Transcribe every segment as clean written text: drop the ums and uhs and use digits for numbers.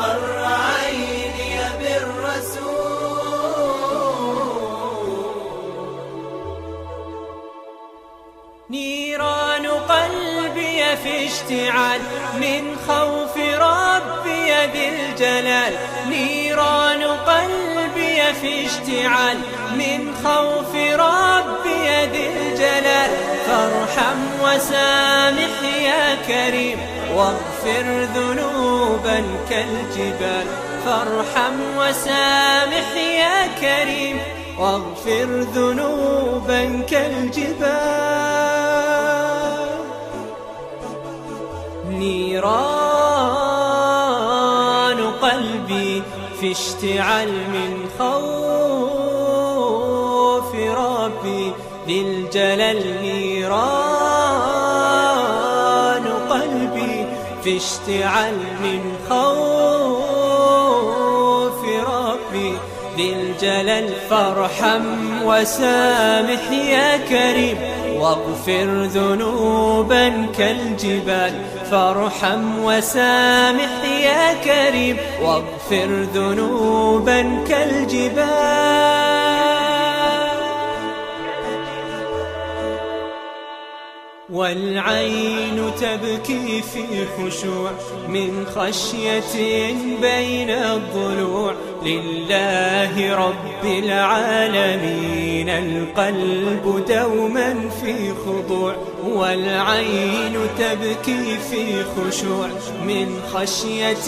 وتقر عيني بالرسول. نيران قلبي في اشتعال من خوف ربي ذي الجلال. نيران قلبي في اشتعال من خوف ربي ذي الجلال. فارحم وسامح يا كريم واغفر ذنوبا كالجبال. فارحم وسامح يا كريم واغفر ذنوبا كالجبال. نيران قلبي في اشتعال من خوف ربي ذي الجلال. نيران قلبي في اشتعال من خوف ربي ذي الجلال. فارحم وسامح يا كريم واغفر ذنوبا كالجبال. فارحم وسامح يا كريم واغفر ذنوبا كالجبال. والعين تبكي في خشوع من خشية بين الضلوع لله رب العالمين. القلب دوما في خضوع. والعين تبكي في خشوع من خشية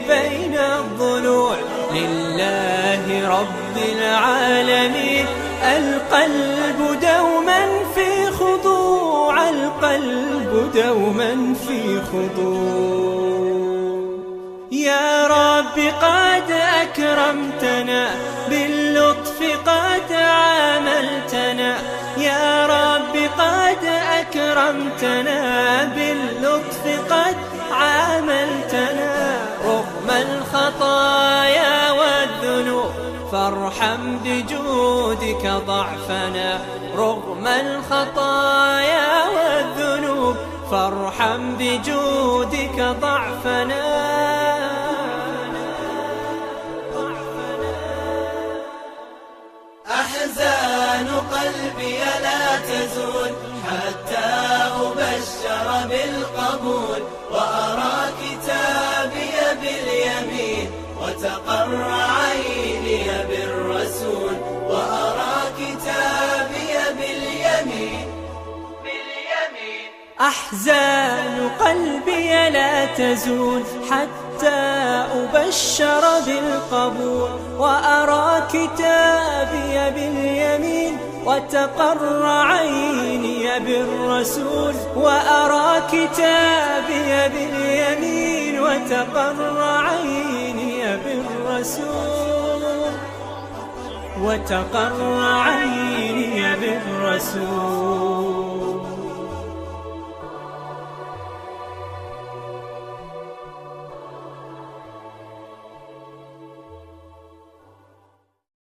بين الضلوع لله رب العالمين. القلب دوما في خضوع. القلب دوما في خضوع. يا رب قد أكرمتنا باللطف قد عاملتنا. يا رب قد أكرمتنا باللطف قد عاملتنا. رغم الخطايا والذنوب فارحم بجودك ضعفنا. رغم الخطايا والذنوب فارحم بجودك ضعفنا. أحزان قلبي لا تزول حتى أبشر بالقبول. وأرى كتابي باليمين وتقر عيني بالرسول. وأرى كتابي باليمين. أحزان قلبي لا تزول حتى أبشر بالقبول. وأرى كتابي باليمين وتقر عيني بالرسول. وأرى كتابي باليمين وتقر عيني بالرسول. وتقر عيني بالرسول.